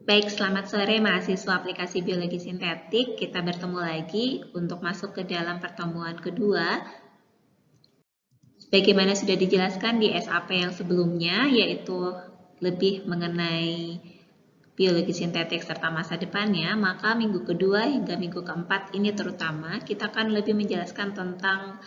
Baik, selamat sore mahasiswa aplikasi biologi sintetik. Kita bertemu lagi untuk masuk ke dalam pertemuan kedua. Bagaimana sudah dijelaskan di SAP yang sebelumnya, yaitu lebih mengenai biologi sintetik serta masa depannya, maka minggu kedua hingga minggu keempat ini terutama kita akan lebih menjelaskan tentang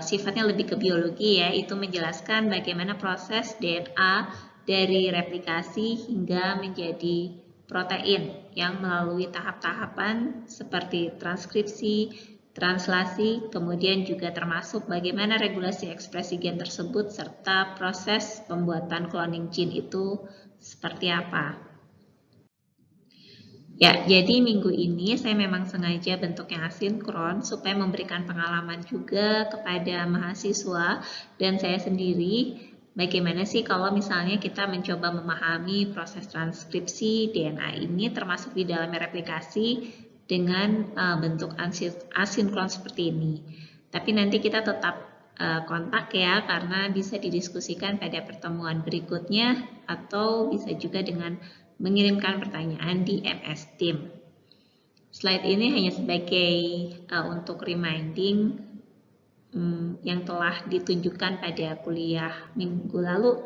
sifatnya lebih ke biologi, ya, itu menjelaskan bagaimana proses DNA dari replikasi hingga menjadi protein yang melalui tahap-tahapan seperti transkripsi, translasi, kemudian juga termasuk bagaimana regulasi ekspresi gen tersebut serta proses pembuatan cloning gene itu seperti apa. Ya, jadi minggu ini saya memang sengaja bentuknya asinkron supaya memberikan pengalaman juga kepada mahasiswa dan saya sendiri. Bagaimana sih kalau misalnya kita mencoba memahami proses transkripsi DNA ini termasuk di dalam replikasi dengan bentuk asinkron seperti ini. Tapi nanti kita tetap kontak ya, karena bisa didiskusikan pada pertemuan berikutnya atau bisa juga dengan mengirimkan pertanyaan di MS Team. Slide ini hanya sebagai untuk reminding yang telah ditunjukkan pada kuliah minggu lalu,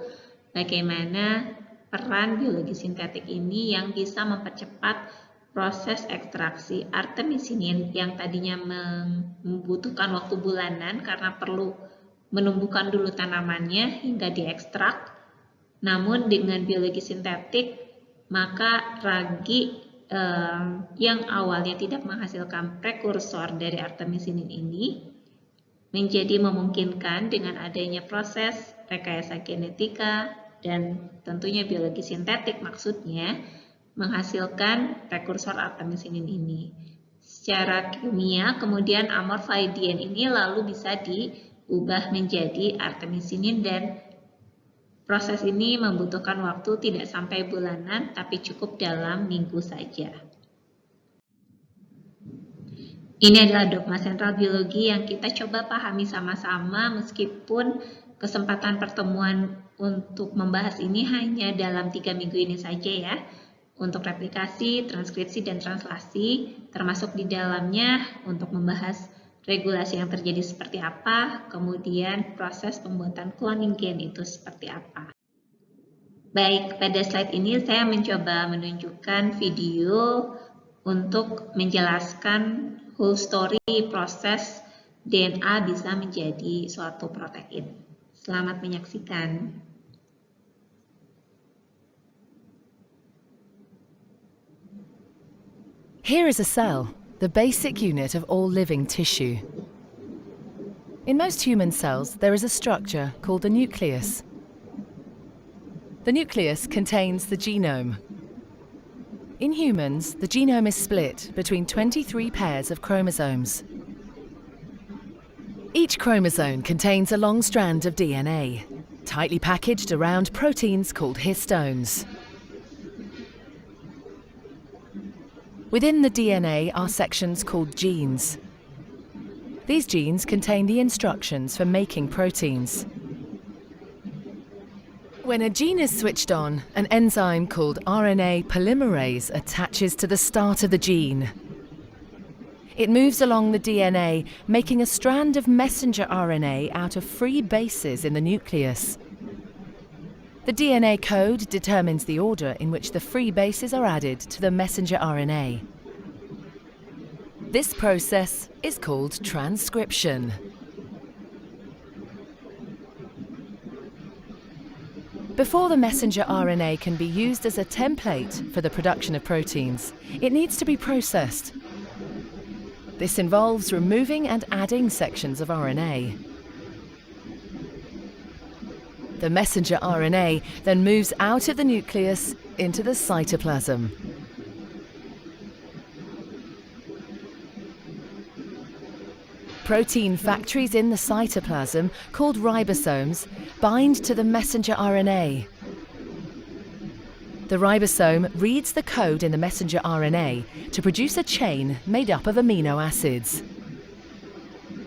bagaimana peran biologi sintetik ini yang bisa mempercepat proses ekstraksi artemisinin yang tadinya membutuhkan waktu bulanan karena perlu menumbuhkan dulu tanamannya hingga diekstrak. Namun dengan biologi sintetik, maka ragi yang awalnya tidak menghasilkan prekursor dari artemisinin ini menjadi memungkinkan dengan adanya proses rekayasa genetika dan tentunya biologi sintetik maksudnya menghasilkan prekursor artemisinin ini. Secara kimia, kemudian amorphaidien ini lalu bisa diubah menjadi artemisinin dan proses ini membutuhkan waktu tidak sampai bulanan, tapi cukup dalam minggu saja. Ini adalah dogma sentral biologi yang kita coba pahami sama-sama meskipun kesempatan pertemuan untuk membahas ini hanya dalam 3 minggu ini saja ya. Untuk replikasi, transkripsi, dan translasi, termasuk di dalamnya untuk membahas regulasi yang terjadi seperti apa, kemudian proses pembuatan cloning gen itu seperti apa. Baik, pada slide ini saya mencoba menunjukkan video untuk menjelaskan whole story proses DNA bisa menjadi suatu protein. Selamat menyaksikan. Here is a cell, the basic unit of all living tissue. In most human cells, there is a structure called the nucleus. The nucleus contains the genome. In humans, the genome is split between 23 pairs of chromosomes. Each chromosome contains a long strand of DNA, tightly packaged around proteins called histones. Within the DNA are sections called genes. These genes contain the instructions for making proteins. When a gene is switched on, an enzyme called RNA polymerase attaches to the start of the gene. It moves along the DNA, making a strand of messenger RNA out of free bases in the nucleus. The DNA code determines the order in which the free bases are added to the messenger RNA. This process is called transcription. Before the messenger RNA can be used as a template for the production of proteins, it needs to be processed. This involves removing and adding sections of RNA. The messenger RNA then moves out of the nucleus into the cytoplasm. Protein factories in the cytoplasm, called ribosomes, bind to the messenger RNA. The ribosome reads the code in the messenger RNA to produce a chain made up of amino acids.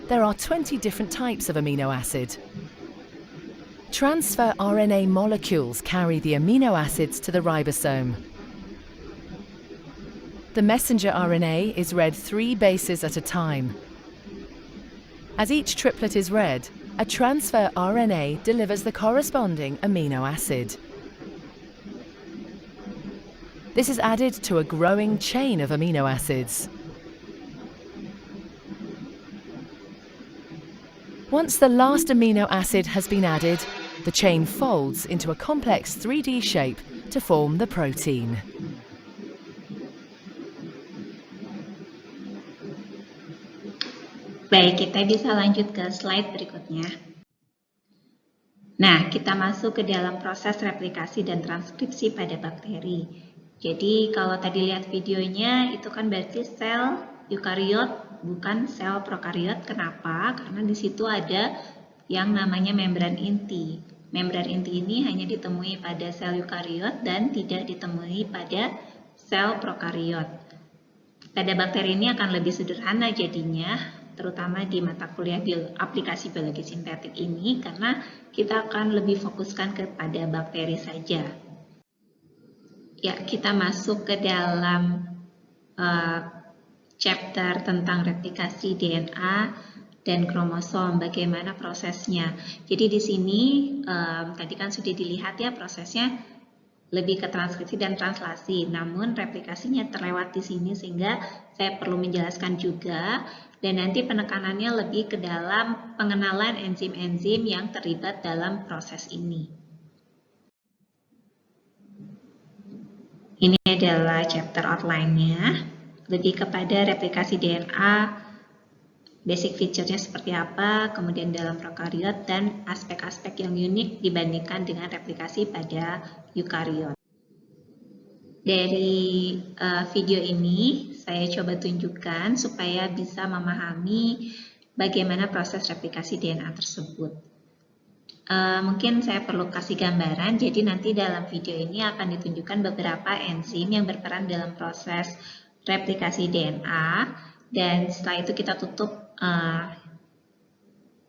There are 20 different types of amino acid. transfer RNA molecules carry the amino acids to the ribosome. The messenger RNA is read 3 bases at a time. As each triplet is read, a transfer RNA delivers the corresponding amino acid. This is added to a growing chain of amino acids. Once the last amino acid has been added, the chain folds into a complex 3D shape to form the protein. Baik, kita bisa lanjut ke slide berikutnya. Nah, kita masuk ke dalam proses replikasi dan transkripsi pada bakteri. Jadi, kalau tadi lihat videonya, itu kan berarti sel eukariot, bukan sel prokariot. Kenapa? Karena di situ ada yang namanya membran inti. Membran inti ini hanya ditemui pada sel eukariot dan tidak ditemui pada sel prokariot. Pada bakteri ini akan lebih sederhana jadinya, terutama di mata kuliah aplikasi biologi sintetik ini, karena kita akan lebih fokuskan kepada bakteri saja. Ya, kita masuk ke dalam chapter tentang replikasi DNA dan kromosom, bagaimana prosesnya. Jadi di sini tadi kan sudah dilihat ya prosesnya lebih ke transkripsi dan translasi, namun replikasinya terlewat di sini sehingga saya perlu menjelaskan juga. Dan nanti penekanannya lebih ke dalam pengenalan enzim-enzim yang terlibat dalam proses ini. Ini adalah chapter outline-nya, lebih kepada replikasi DNA, basic feature-nya seperti apa, kemudian dalam prokariot, dan aspek-aspek yang unik dibandingkan dengan replikasi pada eukariot. Dari video ini, saya coba tunjukkan supaya bisa memahami bagaimana proses replikasi DNA tersebut. Mungkin saya perlu kasih gambaran, jadi nanti dalam video ini akan ditunjukkan beberapa enzim yang berperan dalam proses replikasi DNA, dan setelah itu kita tutup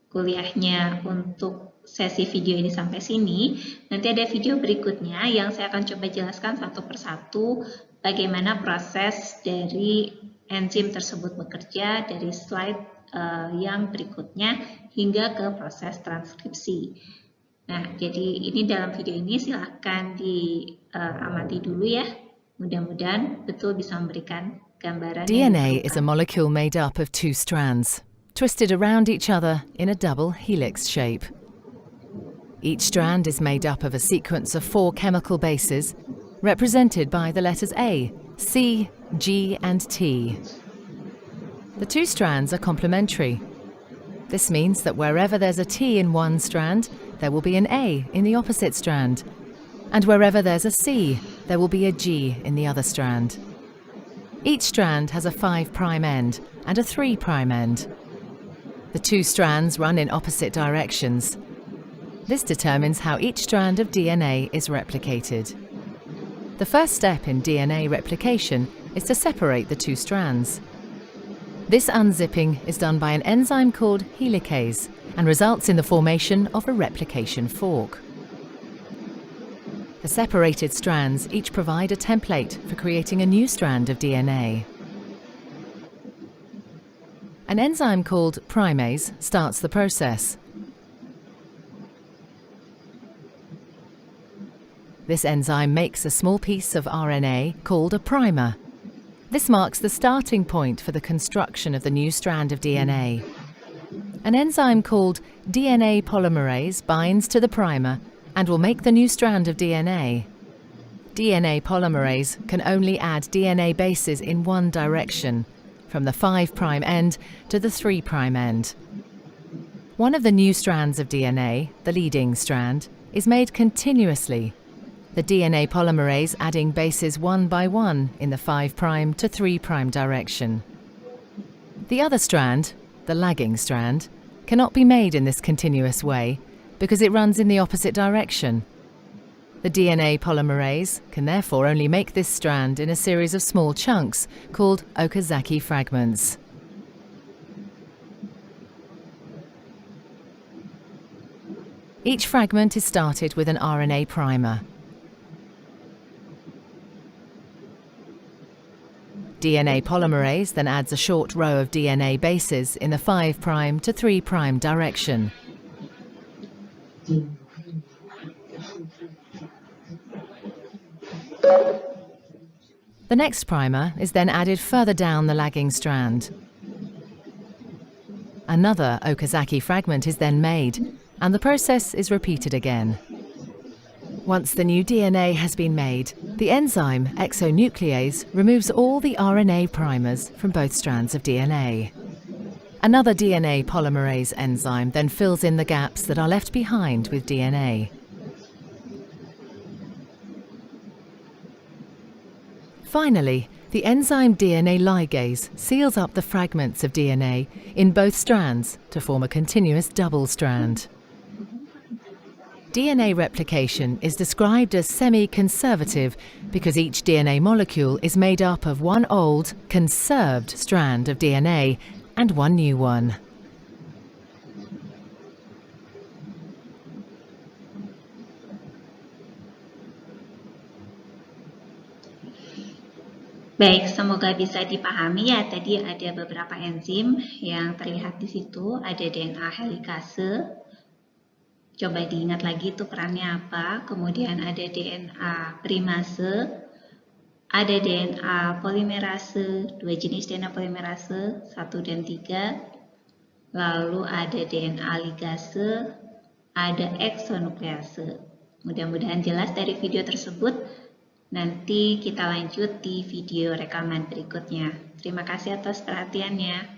kuliahnya untuk sesi video ini sampai sini. Nanti ada video berikutnya yang saya akan coba jelaskan satu persatu bagaimana proses dari enzim tersebut bekerja dari slide yang berikutnya hingga ke proses transkripsi. Nah, jadi ini dalam video ini silahkan diamati dulu ya. Mudah-mudahan betul bisa memberikan gambaran. DNA is a molecule made up of 2 strands, twisted around each other in a double helix shape. Each strand is made up of a sequence of 4 chemical bases, represented by the letters A, C, G, and T. The 2 strands are complementary. This means that wherever there's a T in one strand, there will be an A in the opposite strand, and wherever there's a C, there will be a G in the other strand. Each strand has a 5' end and a 3' end. The 2 strands run in opposite directions. This determines how each strand of DNA is replicated. The first step in DNA replication is to separate the 2 strands. This unzipping is done by an enzyme called helicase and results in the formation of a replication fork. The separated strands each provide a template for creating a new strand of DNA. An enzyme called primase starts the process. This enzyme makes a small piece of RNA called a primer. This marks the starting point for the construction of the new strand of DNA. An enzyme called DNA polymerase binds to the primer and will make the new strand of DNA. DNA polymerase can only add DNA bases in one direction, from the 5' end to the 3' end. One of the new strands of DNA, the leading strand, is made continuously, the DNA polymerase adding bases 1 by 1 in the 5' to 3' direction. The other strand, the lagging strand, cannot be made in this continuous way because it runs in the opposite direction. The DNA polymerase can therefore only make this strand in a series of small chunks called Okazaki fragments. Each fragment is started with an RNA primer. DNA polymerase then adds a short row of DNA bases in the 5' to 3' direction. The next primer is then added further down the lagging strand. Another Okazaki fragment is then made, and the process is repeated again. Once the new DNA has been made, the enzyme exonuclease removes all the RNA primers from both strands of DNA. Another DNA polymerase enzyme then fills in the gaps that are left behind with DNA. Finally, the enzyme DNA ligase seals up the fragments of DNA in both strands to form a continuous double strand. DNA replication is described as semi-conservative because each DNA molecule is made up of one old, conserved strand of DNA and one new one. Baik, semoga bisa dipahami ya. Tadi ada beberapa enzim yang terlihat di situ. Ada DNA helikase. Coba diingat lagi itu perannya apa. Kemudian ada DNA primase. Ada DNA polimerase, 2 jenis DNA polimerase, 1 dan 3. Lalu ada DNA ligase, ada exonuklease. Mudah-mudahan jelas dari video tersebut. Nanti kita lanjut di video rekaman berikutnya. Terima kasih atas perhatiannya.